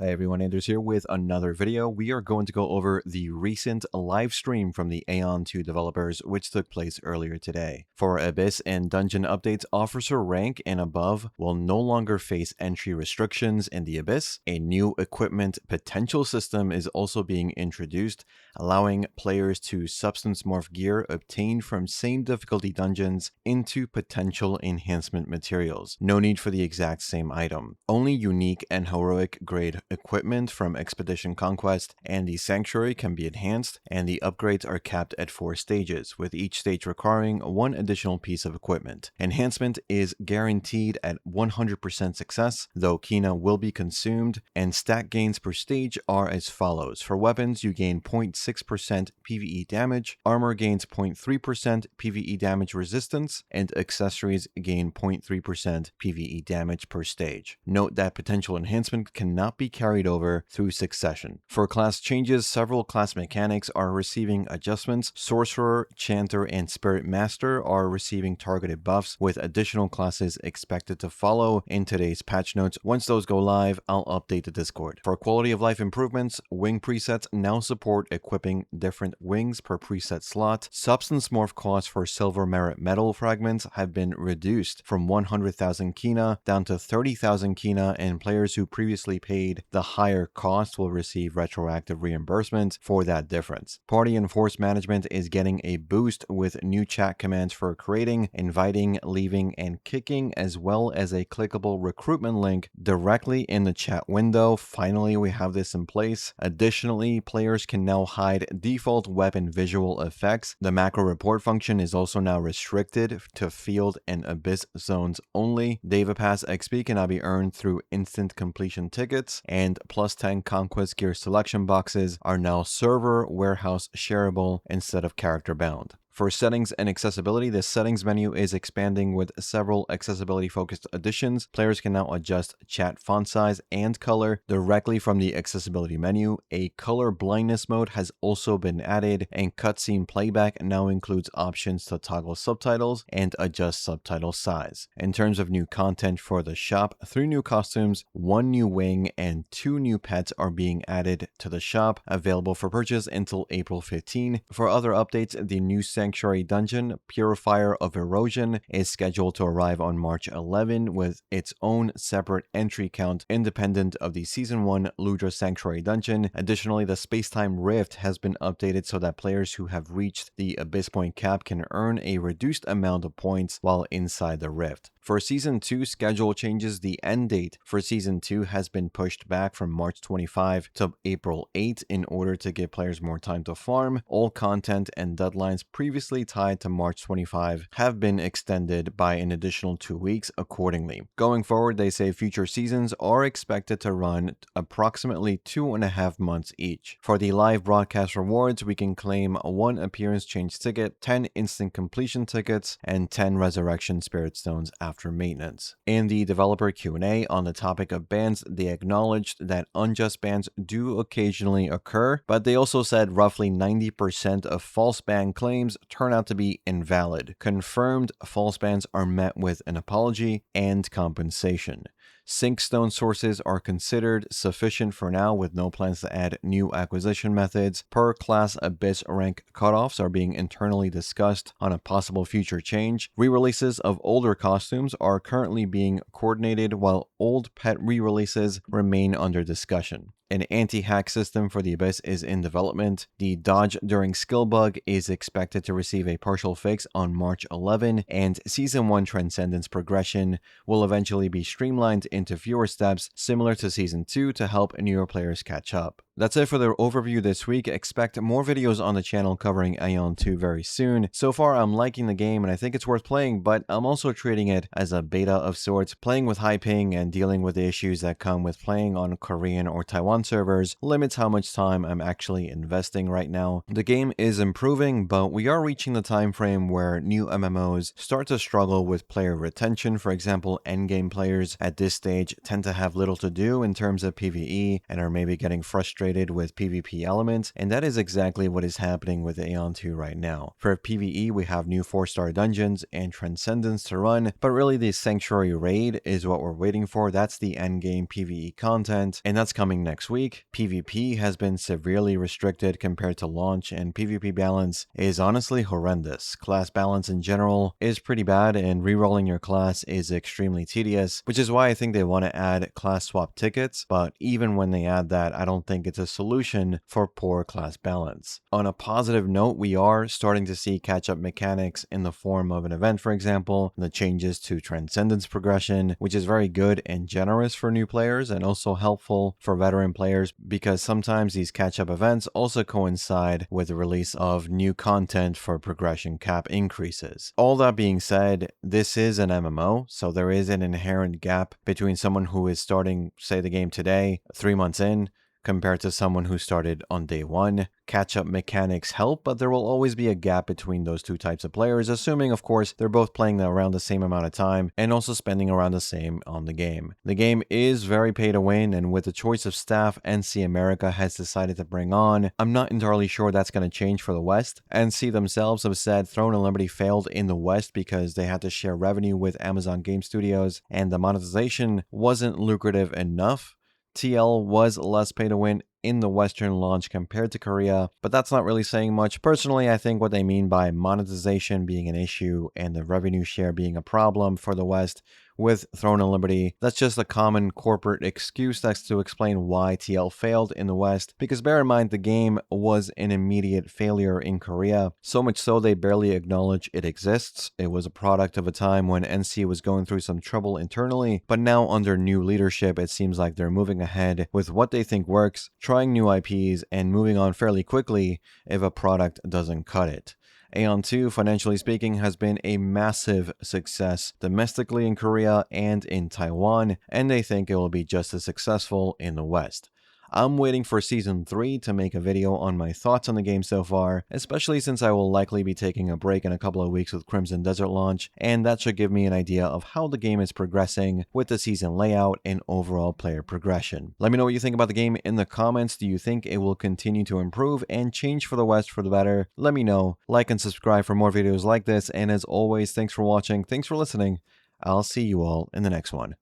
Hi everyone, Anders here with another video. We are going to go over the recent live stream from the AION 2 developers, which took place earlier today. For Abyss and Dungeon updates, officer rank and above will no longer face entry restrictions in the Abyss. A new equipment potential system is also being introduced, allowing players to substance morph gear obtained from same difficulty dungeons into potential enhancement materials. No need for the exact same item. Only unique and heroic grade equipment from Expedition Conquest and the Sanctuary can be enhanced, and the upgrades are capped at 4 stages, with each stage requiring one additional piece of equipment. Enhancement is guaranteed at 100% success, though Kina will be consumed, and stat gains per stage are as follows. For weapons, you gain 0.6% PvE damage, armor gains 0.3% PvE damage resistance, and accessories gain 0.3% PvE damage per stage. Note that potential enhancement cannot be carried over through succession. For class changes, several class mechanics are receiving adjustments. Sorcerer, Chanter, and Spirit Master are receiving targeted buffs, with additional classes expected to follow in today's patch notes. Once those go live, I'll update the Discord. For quality of life improvements, wing presets now support equipping different wings per preset slot. Substance morph costs for silver merit metal fragments have been reduced from 100,000 Kina down to 30,000 Kina, and players who previously paid the higher cost will receive retroactive reimbursement for that difference. Party and force management is getting a boost with new chat commands for creating, inviting, leaving, and kicking, as well as a clickable recruitment link directly in the chat window. Finally, we have this in place. Additionally, players can now hide default weapon visual effects. The macro report function is also now restricted to field and abyss zones only. Deva Pass XP can now be earned through instant completion tickets, and plus 10 conquest gear selection boxes are now server warehouse shareable instead of character bound. For settings and accessibility, the settings menu is expanding with several accessibility-focused additions. Players can now adjust chat font size and color directly from the accessibility menu. A color blindness mode has also been added, and cutscene playback now includes options to toggle subtitles and adjust subtitle size. In terms of new content for the shop, 3 new costumes, 1 new wing, and 2 new pets are being added to the shop, available for purchase until April 15. For other updates, the new Sanctuary Dungeon, Purifier of Erosion, is scheduled to arrive on March 11 with its own separate entry count independent of the Season 1 Ludra Sanctuary Dungeon. Additionally, the Spacetime Rift has been updated so that players who have reached the Abyss Point cap can earn a reduced amount of points while inside the Rift. For Season 2 schedule changes, the end date for Season 2 has been pushed back from March 25 to April 8 in order to give players more time to farm. All content and deadlines previously tied to March 25 have been extended by an additional 2 weeks accordingly. Going forward, they say future seasons are expected to run approximately 2.5 months each. For the live broadcast rewards, we can claim 1 appearance change ticket, 10 instant completion tickets, and 10 resurrection spirit stones after maintenance. In the developer Q&A on the topic of bans, they acknowledged that unjust bans do occasionally occur, but they also said roughly 90% of false ban claims turn out to be invalid. Confirmed false bans are met with an apology and compensation. Sync stone sources are considered sufficient for now, with no plans to add new acquisition methods. Per class Abyss rank cutoffs are being internally discussed on a possible future change. Re-releases of older costumes are currently being coordinated, while old pet re-releases remain under discussion. An anti-hack system for the Abyss is in development. The dodge during skill bug is expected to receive a partial fix on March 11, and Season 1 Transcendence progression will eventually be streamlined into fewer steps, similar to Season 2, to help newer players catch up. That's it for the overview this week. Expect more videos on the channel covering AION 2 very soon. So far, I'm liking the game and I think it's worth playing, but I'm also treating it as a beta of sorts. Playing with high ping and dealing with the issues that come with playing on Korean or Taiwan servers limits how much time I'm actually investing right now. The game is improving, but we are reaching the time frame where new MMOs start to struggle with player retention. For example, endgame players at this stage stage tend to have little to do in terms of PvE and are maybe getting frustrated with PvP elements, and that is exactly what is happening with AION 2 right now. For PvE, we have new 4-star dungeons and Transcendence to run, but really the Sanctuary Raid is what we're waiting for. That's the endgame PvE content, and that's coming next week. PvP has been severely restricted compared to launch, and PvP balance is honestly horrendous. Class balance in general is pretty bad, and rerolling your class is extremely tedious, which is why I think they want to add class swap tickets, but even when they add that, I don't think it's a solution for poor class balance. On a positive note, we are starting to see catch-up mechanics in the form of an event, for example, the changes to Transcendence progression, which is very good and generous for new players and also helpful for veteran players because sometimes these catch-up events also coincide with the release of new content for progression cap increases. All that being said, this is an MMO, so there is an inherent gap between someone who is starting, say, the game today, 3 months in, compared to someone who started on day one. Catch-up mechanics help, but there will always be a gap between those two types of players, assuming, of course, they're both playing around the same amount of time and also spending around the same on the game. The game is very pay to win, and with the choice of staff NC America has decided to bring on, I'm not entirely sure that's going to change for the West. NC themselves have said Throne and Liberty failed in the West because they had to share revenue with Amazon Game Studios, and the monetization wasn't lucrative enough. TL was less pay to win in the Western launch compared to Korea, but that's not really saying much. Personally, I think what they mean by monetization being an issue and the revenue share being a problem for the West with Throne and Liberty, that's just a common corporate excuse that's to explain why TL failed in the West, because bear in mind the game was an immediate failure in Korea, so much so they barely acknowledge it exists. It was a product of a time when NC was going through some trouble internally, but now under new leadership it seems like they're moving ahead with what they think works, trying new IPs, and moving on fairly quickly if a product doesn't cut it. AION 2, financially speaking, has been a massive success domestically in Korea and in Taiwan, and they think it will be just as successful in the West. I'm waiting for Season 3 to make a video on my thoughts on the game so far, especially since I will likely be taking a break in a couple of weeks with Crimson Desert launch, and that should give me an idea of how the game is progressing with the season layout and overall player progression. Let me know what you think about the game in the comments. Do you think it will continue to improve and change for the West for the better? Let me know. Like and subscribe for more videos like this, and as always, thanks for watching, thanks for listening. I'll see you all in the next one.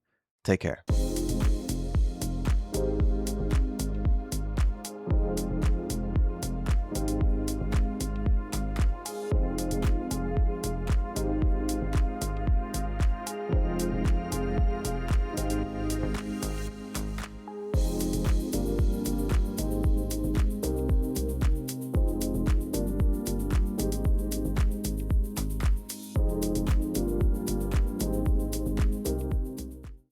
Take care.